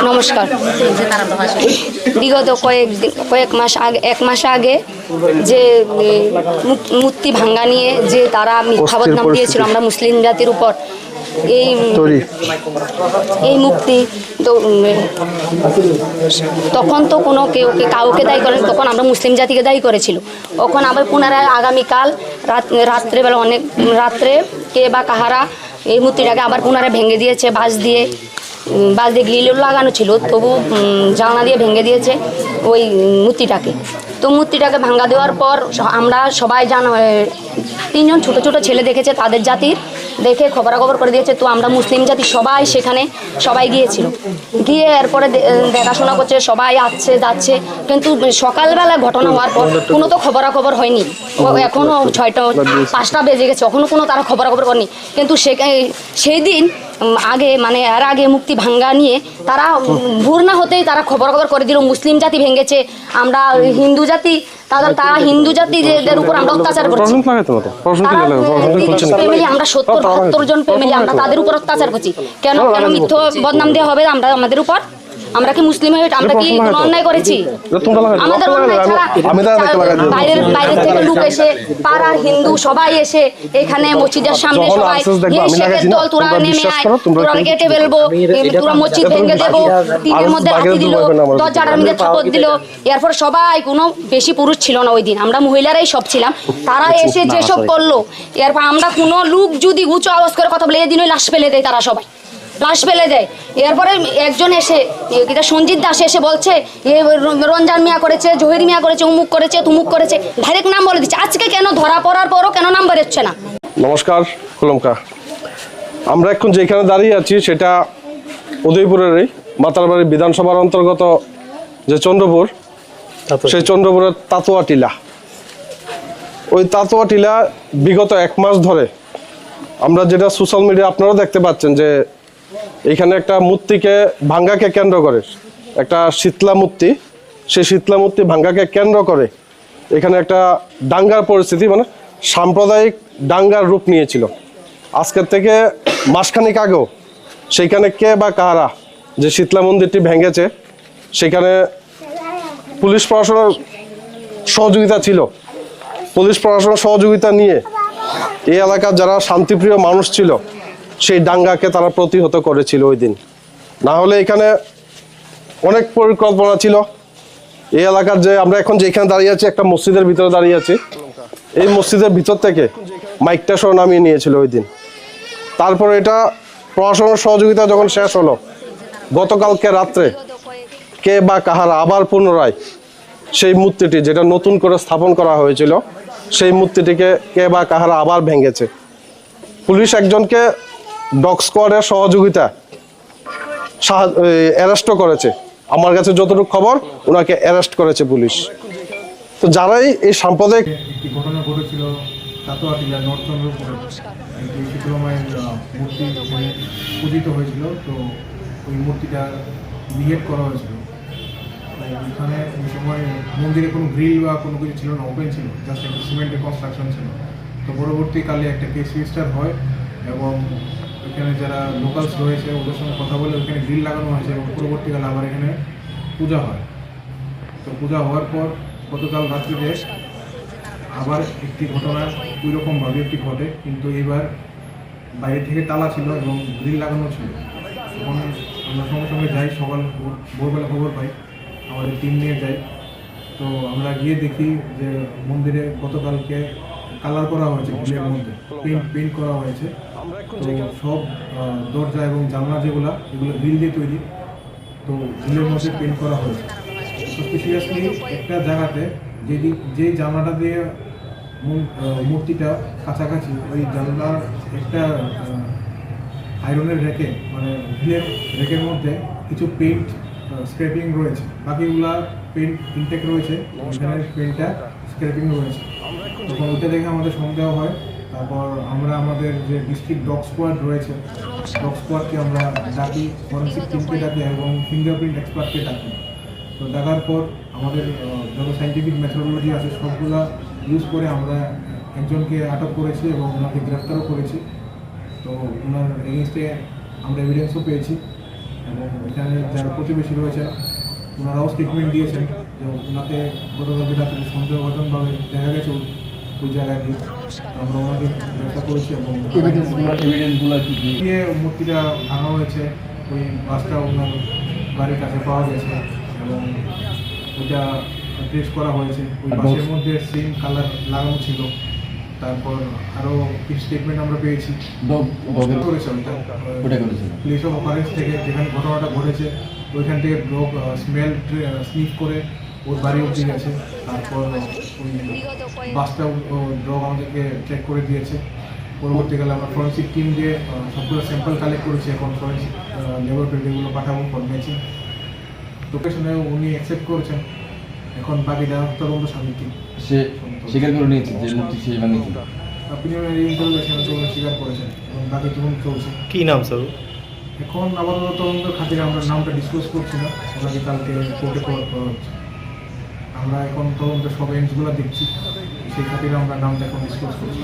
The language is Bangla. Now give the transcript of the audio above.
নমস্কার। বিগত কয়েক মাস আগে যে মূর্তি ভাঙ্গা নিয়ে যে তারা মিথ্যা বদনাম দিয়েছিল আমরা মুসলিম জাতির উপর, এই মুক্তি তো তখন তো কোনো কাউকে দায়ী করেন, তখন আমরা মুসলিম জাতিকে দায়ী করেছিল। এখন আবার পুনরায় আগামীকাল রাত্রেবেলা অনেক রাত্রে কে বা কাহারা এই মূর্তিটাকে আবার পুনরায় ভেঙে দিয়েছে। বাঁশ দিয়ে গ্রিল লাগানো ছিল, তবু জানলা দিয়ে ভেঙে দিয়েছে ওই মূর্তিটাকে। তো মূর্তিটাকে ভাঙ্গা দেওয়ার পর আমরা সবাই তিনজন ছোট ছোট ছেলে দেখেছে, তাদের জাতির দেখে খবরাখবর করে দিয়েছে। তো আমরা মুসলিম জাতি সবাই সেখানে গিয়েছিল, গিয়ে এরপরে দেখাশোনা করছে, সবাই আসছে যাচ্ছে। কিন্তু সকালবেলা ঘটনা হওয়ার পর কোনো তো খবরাখবর হয়নি। এখনও 5টা বেজে গেছে, এখনও কোনো তারা খবরাখবর করেনি। কিন্তু সেই দিন এর আগে মুক্তি ভাঙ্গা নিয়ে তারা ভোর না হতেই তারা খবরাখবর করে দিল মুসলিম জাতি ভেঙেছে, আমরা হিন্দু জাতি, তারা হিন্দু জাতিদের উপর আমরা অত্যাচার করছি। ফ্যামিলি আমরা 70-72 জন ফ্যামিলি আমরা তাদের উপর অত্যাচার করছি। কেন মিথ্যা বদনাম দেওয়া হবে আমাদের উপর? আমরা কি মুসলিম হয়ে আমরা কি কোনো অন্যায় করেছি? আমাদের অন্যায় ছাড়া বাইরে থেকে লোক এসে, পাড়ার হিন্দু সবাই এসে এখানে মসজিদের সামনে সবাই দল তোরা নেমে আয়, তোরা কেটে ফেলবো, তোরা মসজিদ ভেঙে দেবো, টিনের মধ্যে লাঠি দিল, দরজাটার মধ্যে থাপড় দিল। এরপর সবাই কোনো বেশি পুরুষ ছিল না ওই দিন, আমরা মহিলারাই সব ছিলাম। তারা এসে যেসব করলো, এরপর আমরা কোনো লোক যদি উঁচু আওয়াজ করে কথা বলে এদিনই লাশ ফেলে দেয়, তারা সবাই লাশ ফেলে দেয়। এরপরে একজন এসে সঞ্জিত দাস এসে বলছে রঞ্জান মিয়া করেছে, জহির মিয়া করেছে, উমুক করেছে, তুমুক করেছে, ডাইরেক্ট নাম বলে দিচ্ছে। আজকে কেন ধরা পড়ার পরও কেন নাম বেরোচ্ছে না? নমস্কার কুলমকা, আমরা এখন যেখানে দাঁড়িয়ে আছি সেটা উদয়পুরেরই মাতারবাড়ি বিধানসভার অন্তর্গত যে চন্দ্রপুর, সেই চন্দ্রপুরের তাতোয়া টিলা। ওই তাতোয়া টিলা বিগত 1 মাস ধরে আমরা যেটা সোশ্যাল মিডিয়া আপনারাও দেখতে পাচ্ছেন যে এখানে একটা মূর্তিকে ভাঙ্গাকে কেন্দ্র করে, একটা শীতলা মূর্তি, সেই শীতলা মূর্তি ভাঙ্গাকে কেন্দ্র করে এখানে একটা দাঙ্গার পরিস্থিতি, সাম্প্রদায়িক দাঙ্গার রূপ নিয়েছিল। আজকের থেকে মাসখানেক আগেও সেইখানে কে বা কাহারা যে শীতলা মন্দিরটি ভেঙেছে সেখানে পুলিশ প্রশাসনের সহযোগিতা ছিল। পুলিশ প্রশাসনের সহযোগিতা নিয়ে এই এলাকার যারা শান্তিপ্রিয় মানুষ ছিল সেই দাঙ্গাকে তারা প্রতিহত করেছিল ওই দিন। না হলে এখানে অনেক পরিকল্পনা ছিল। এই এলাকার যে আমরা এখন যেখানে দাঁড়িয়ে আছি, একটা মসজিদের ভিতরে দাঁড়িয়ে আছি, এই মসজিদের ভিতর থেকে মাইকটা সহ নামিয়ে নিয়েছিল ওই দিন। তারপরে এটা প্রশাসনের সহযোগিতা যখন শেষ হলো, গতকালকে রাত্রে কে বা কাহারা আবার পুনরায় সেই মূর্তিটি যেটা নতুন করে স্থাপন করা হয়েছিল সেই মূর্তিটিকে কে বা কাহারা আবার ভেঙেছে। পুলিশ একজনকে ডগ স্কোয়াডের সহযোগিতা অ্যারেস্টও করেছে। আমার কাছে যতটুকু খবর, ওনাকে অ্যারেস্ট করেছে পুলিশ। তো যারাই এই সাম্প্রদায়িক একটি ঘটনা ঘটেছিল তাতোয়া টিলা নর্থ চন্দ্রপুরে, একটি শীতলা মায়ের মূর্তি পূজিত হয়েছিল। তো ওই মূর্তিটা নিহেট করা হয়েছিল। এখানে ওই সময় মন্দিরে কোনো গ্রিল বা কোনো কিছু ছিল না, ওপেন ছিল, জাস্ট একটা সিমেন্টের কনস্ট্রাকশন ছিল। তো পরবর্তীকালে একটা কেস রেজিস্টার হয় এবং এখানে যারা লোকালস রয়েছে ওদের সঙ্গে কথা বলে ওখানে গ্রিল লাগানো হয়েছে এবং পরবর্তীকালে আবার এখানে পূজা হয়। তো পূজা হওয়ার পর গতকাল রাত্রিতে আবার একটি ঘটনা ওই রকমভাবে একটি ঘটে, কিন্তু এবার বাইরে থেকে তালা ছিল এবং গ্রিল লাগানো ছিল। তখন আমরা সঙ্গে সঙ্গে যাই, সকাল ভোরবেলা খবর পাই, আমাদের টিম নিয়ে যাই। তো আমরা গিয়ে দেখি যে মন্দিরে গতকালকে কালার করা হয়েছে, গ্রিলের মধ্যে পেইন্ট করা হয়েছে। তো সব দরজা এবং জানলা এগুলো গ্রিল দিয়ে তৈরি, তো গ্রিলের মধ্যে পেইন্ট করা হয়েছে। তো স্পেশালি একটা জায়গাতে যেই জানলাটা দিয়ে মূর্তিটা কাছাকাছি, ওই জানলার একটা আয়রনের রেকে, গ্রিলের রেকের মধ্যে কিছু পেইন্ট স্ক্র্যাপিং রয়েছে, বাকিগুলা পেইন্ট ইনটেক রয়েছে, এখানে পেইন্টটা স্ক্র্যাপিং রয়েছে। তখন ওইটা দেখে আমাদের সন্দেহ হয়। তারপর আমরা আমাদের যে ডিস্ট্রিক্ট ডগ স্কোয়াড রয়েছে, ডগ স্কোয়াডকে আমরা ডাকি, ফরেন্সিক টিমকে ডাকি এবং ফিঙ্গারপ্রিন্ট এক্সপার্টকে ডাকি। তো ডাকার পর আমাদের যত সাইন্টিফিক মেথোডোলজি আছে সবগুলো ইউজ করে আমরা একজনকে আটক করেছি এবং ওনাকে গ্রেফতারও করেছি। তো ওনার এগেনস্টে আমরা এভিডেন্সও পেয়েছি এবং এখানে যারা প্রতিবেশী রয়েছেন ওনারাও স্টেটমেন্ট দিয়েছেন যে ওনাকে গতকাল রাত্রে সন্দেহঘটনভাবে দেখা গেছে ওই জায়গায় গিয়ে আমরা ওনাকে গ্রেফতার করেছি এবং গিয়ে মূর্তিটা ভাঙা হয়েছে, ওই বাসটা ওনার বাড়ির কাছে পাওয়া গেছে এবং ওইটা ট্রেস করা হয়েছে। ওই বাসের মধ্যে সেম কালার লাগানো ছিল। তারপর আরও কিছু স্টেটমেন্ট আমরা পেয়েছি করেছে ওইটা প্লেস অফ অকারেন্স থেকে যেখানে ঘটনাটা ঘটেছে ওইখান থেকে ডগ স্মেল স্নিফ করে ওর বাড়ি অবধি গেছে। তারপর ওই বাসটাও ডগ আমাদেরকে চেক করে দিয়েছে। পরবর্তীকালে আমরা ফরেন্সিক টিম দিয়ে সবগুলো স্যাম্পল কালেক্ট করেছি, এখন ফরেন্সিক ল্যাবরেটরি এগুলো পাঠাবো ফর ম্যাচিং। লোকেশনে উনি অ্যাকসেপ্ট করেছেন, এখন বাকিটা তদন্ত সাপেক্ষে। সে স্বীকার করে নিয়েছে যে মূর্তি সে ভাঙিয়েছিল। প্রিলিমিনারি ইন্টারোগেশনে তো উনি স্বীকার করেছেন এবং বাকি তদন্ত চলছে। কি নাম স্যার? এখন আপাতত তদন্তের খাতিরে আমরা নামটা ডিসক্লোজ করছি না, ওনাকে কালকে কোর্টে কভার করা হচ্ছে। আমরা এখন তদন্তের সব এন্ডসগুলো দেখছি, সেই খাতিরে আমরা নামটা এখন ডিসক্লোজ করছি।